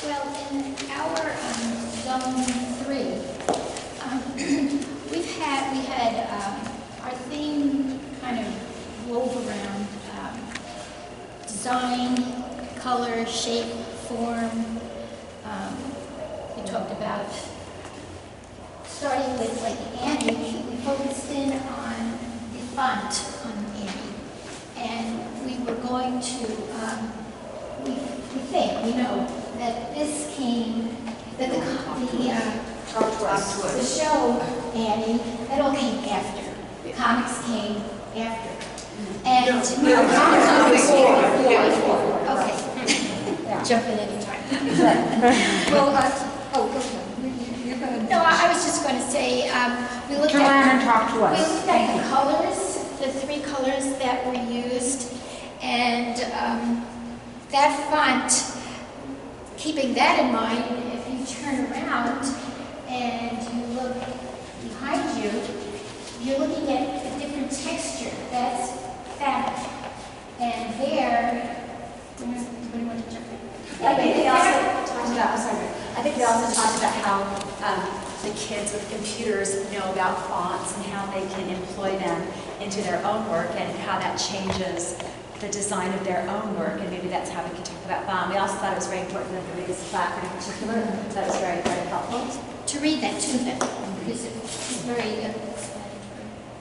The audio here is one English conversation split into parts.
Well, in our zone 3, we had our theme kind of wove around design, color, shape, form. We talked about starting with like Annie. We focused in on the font on Annie, and we were going to. We know that this came, that the show, Annie, that all came after. The comics came after. And okay. Jump in anytime. Well, go ahead. You're going to. No, I was just going to say, we looked Joanne, and talk to we us. looked at the colors, the 3 colors that were used, and that font, keeping that in mind, if you turn around and you look behind you, you're looking at a different texture. That's fabric. And there, what do you want to jump in? I think they also talked about, I think they also talked about how the kids with computers know about fonts and how they can employ them into their own work and how that changes the design of their own work, and maybe that's how we can talk about font. We also thought it was very important that the biggest placard in particular, that was very, very helpful. To read that to them, because it's very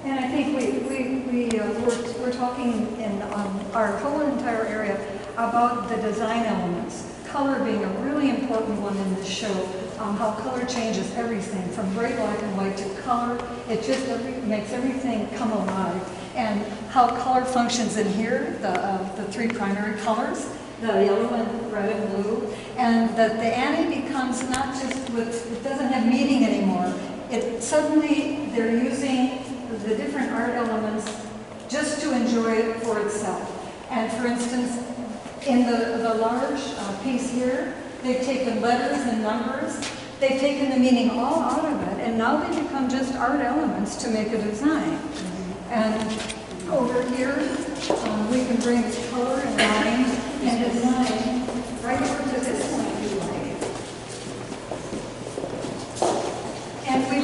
And I think we're talking in our whole entire area about the design elements. Color being a really important one in this show. How color changes everything from bright black and white to color. It just makes everything come alive. And how color functions in here, the 3 primary colors, the yellow and red and blue, and that the Annie becomes not just it doesn't have meaning anymore. It suddenly they're using the different art elements just to enjoy it for itself. And for instance, in the large piece here, they've taken letters and numbers. They've taken the meaning all out of it, and now they become just art elements to make a design. And over here, we can bring color and line and design right over to this one if you like. And we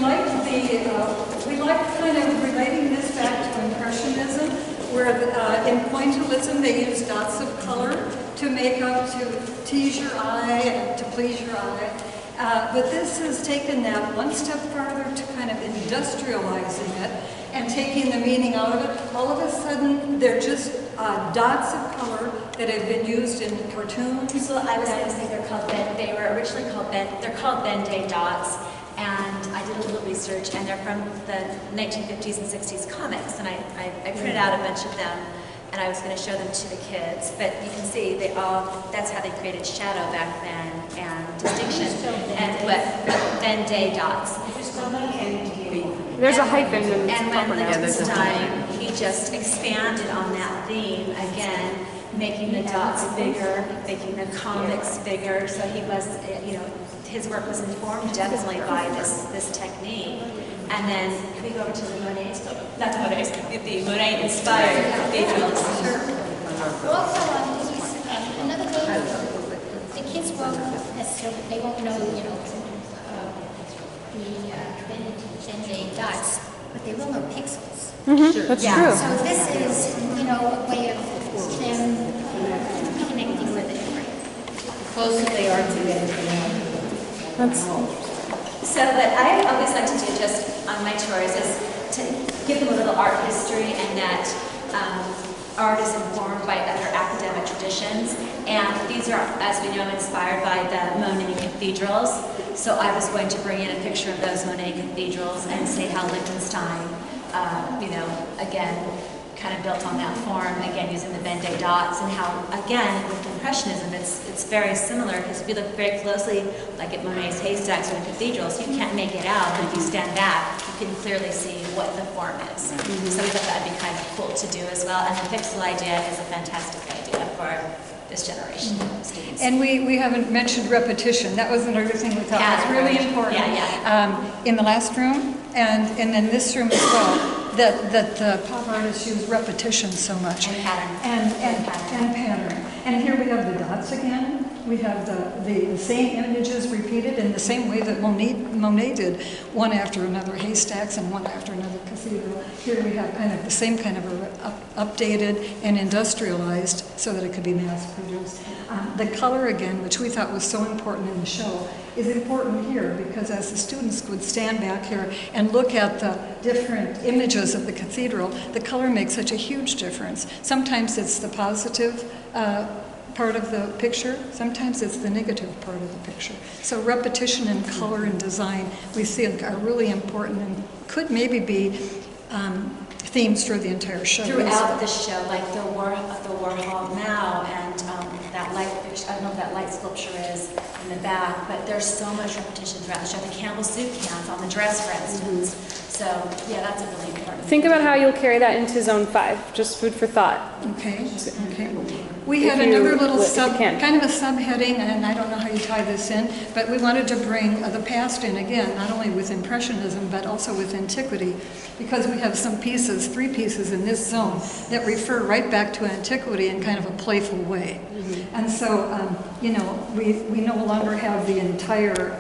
like kind of relating this back to Impressionism, where in pointillism they use dots of color to make up, to tease your eye and to please your eye. But this has taken that one step farther to kind of industrializing it and taking the meaning out of it. All of a sudden, they're just dots of color that have been used in cartoons. So I was going to say they were originally called they're called Ben-Day dots, and I did a little research, and they're from the 1950s and 60s comics, and I printed out a bunch of them, and I was going to show them to the kids, but you can see that's how they created shadow back then, and distinction, and what Ben-Day dots. There's a hyphen in And when proper now. Lichtenstein, he just expanded on that theme again, making the dots bigger, making the comics bigger. So he was, his work was informed definitely by this technique. And then, can we go over to the Monet? Not the Monet, the Monet-inspired cathedrals. Also, another way the kids won't necessarily, they won't know, the Ben-Day dots, but they will know pixels. That's Yeah. true. So this is, a way of them connecting with it. Closer they are to it. That's So what I always like to do just on my tours is to give them a little art history, and that art is informed by other academic traditions. And these are, as we know, inspired by the Monet cathedrals. So I was going to bring in a picture of those Monet cathedrals and say how Lichtenstein, again, kind of built on that form, again, using the Ben-Day dots, and how, again, with Impressionism, it's very similar, because if you look very closely, like at Monet's haystacks or the cathedrals, you can't make it out, but if you stand back, you can clearly see what the form is. So we thought that'd be kind of cool to do as well, and the pixel idea is a fantastic idea for this generation of students. And we haven't mentioned repetition. That was another thing we thought was really important. In the last room and in this room as well, that the pop artists use repetition so much. And pattern. And pattern. And here we have the dots again. We have the same images repeated in the same way that Monet did, one after another haystacks and one after another cathedral. Here we have kind of the same kind of updated and industrialized so that it could be mass produced. The color again, which we thought was so important in the show, is important here because as the students would stand back here and look at the different images of the cathedral, the color makes such a huge difference. Sometimes it's the positive part of the picture, sometimes it's the negative part of the picture. So repetition and color and design we see are really important and could maybe be themes for the entire show. Throughout the show, like the Warhol Mao and that light picture, I don't know what that light sculpture is in the back, but there's so much repetition throughout the show. The Campbell soup cans on the dress, for instance. So yeah, that's a really important Think about how you'll carry that into Zone 5. Just food for thought. Okay. We had If you- another little if you can. kind of a subheading, and I don't know how you tie this in, but we wanted to bring the past in again, not only with Impressionism, but also with antiquity, because we have some pieces, 3 pieces in this zone that refer right back to antiquity in kind of a playful way. And so, you know, we no longer have the entire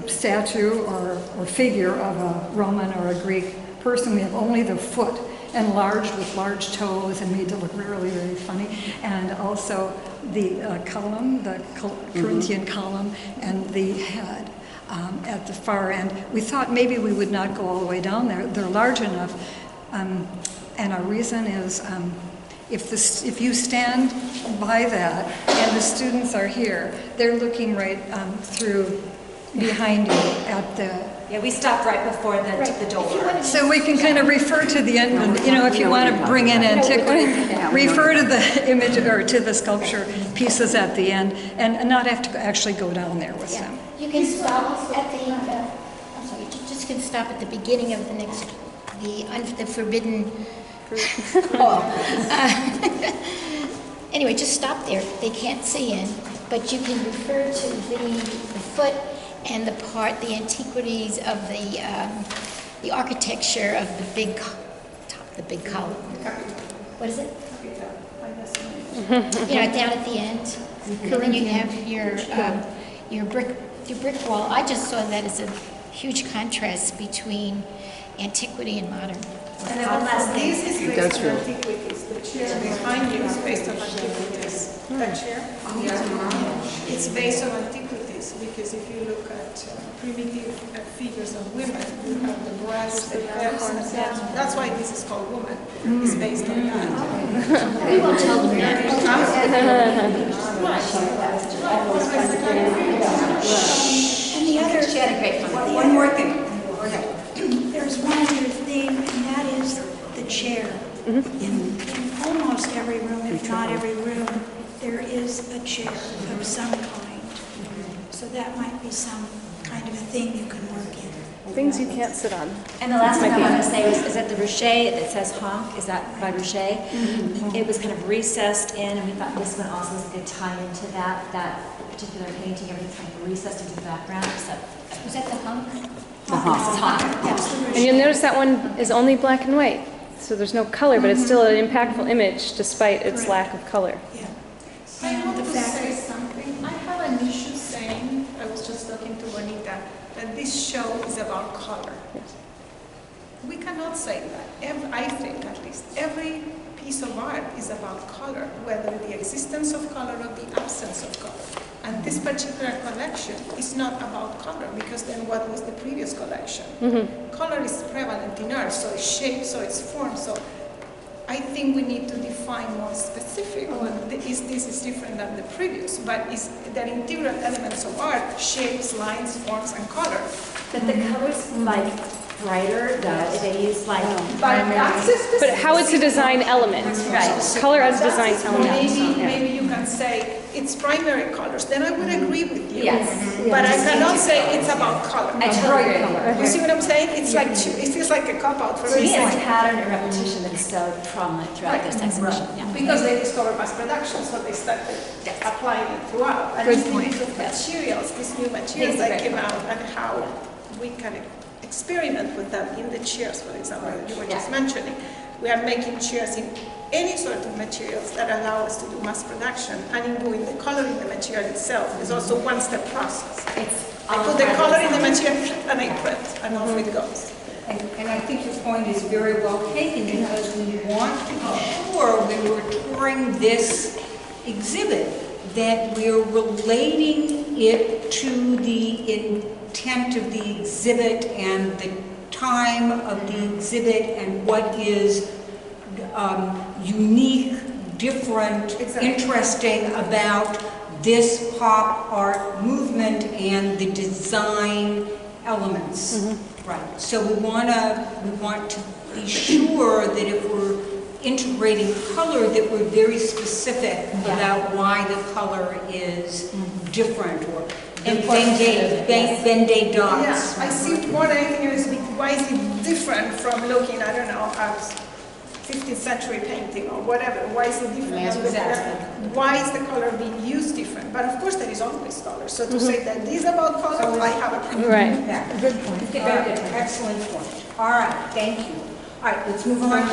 statue or figure of a Roman or a Greek person. We have only the foot, enlarged with large toes and made to look really, really funny. And also the column, the Corinthian column, and the head at the far end. We thought maybe we would not go all the way down there. They're large enough. And our reason is if you stand by that and the students are here, they're looking right through behind you at the... Yeah, we stopped right before the door. So we can kind of refer to the end, you know, if you want to bring in antiquity, refer to the image or to the sculpture pieces at the end and not have to actually go down there with them. You can stop at the, I'm sorry, you just can stop at the beginning of the next, the forbidden hall. Anyway, just stop there. They can't see in, but you can refer to the foot and the antiquities of the architecture of the big column. What is it? You know, down at the end, and then you have your brick wall. I just saw that as a huge contrast between antiquity and modern. And then one last thing. This is based on antiquities. The chair behind you is based on antiquities. That chair? It's based on antiquities because if you look at primitive figures of women, you have the breasts, the hips, and that's why this is called woman. It's based on that. We won't tell them that. And the other, She had a great comment. one more thing. There's one other thing, and that is the chair. In almost every room, if not every room, there is a chair of some kind. So that might be some kind of a thing you can work in. Things you can't sit on. And the last thing I want to say is that the Rocher that says honk, is that by Rocher? It was kind of recessed in, and we thought this one also was a good tie into that particular painting. Everything's kind of recessed into the background. So, Was that the hunk? this is honk. Yeah. And you'll notice that one is only black and white. So there's no color, but it's still an impactful image despite its lack of color. Yeah. I want the to fact say something. I have an issue saying, I was just talking to Juanita, that this show is about color. Yes. We cannot say that. I think, at least, every piece of art is about color, whether the existence of color or the absence of color. And this particular collection is not about color, because then what was the previous collection? Color is prevalent in art, so it's shape, so it's form. So I think we need to define more specific. This is different than the previous, but is that integral elements of art, shapes, lines, forms, and color. But the colors like brighter, they use like But that's a specific. But how it's a design element. Right. Color as a design element. Maybe you can say it's primary colors, then I would agree with you. Yes. But I cannot say it's about color. I totally agree. You see what I'm saying? It's like it feels like a cop-out for For me. me, it's pattern and repetition that's so prominent throughout this exhibition. Yeah. Because they discovered mass production, so they started applying it throughout. And Good it's point. these materials, these new materials that came out, and how we can experiment with them in the chairs, for example, that you were just mentioning. We are making chairs in any sort of materials that allow us to do mass production, and in doing the color in the material itself is also one-step process. I put the color in the material and I print, and off it goes. And I think your point is very well taken, because we want to be sure when we're touring this exhibit that we're relating it to the intent of the exhibit and the time of the exhibit and what is unique, different, interesting about this pop art movement and the design elements. Right. So we want to be sure that if we're integrating color, that we're very specific about why the color is different, or Venn dots. Yeah, I see more than anything else, why is it different from looking, I don't know, at 15th century painting or whatever? Why is it different? Yes, exactly. Why is the color being used different? But of course there is always color. So to say that this is about color, I have a problem. Right. Yeah, good point. Excellent point. All right, thank you. All right, let's move on.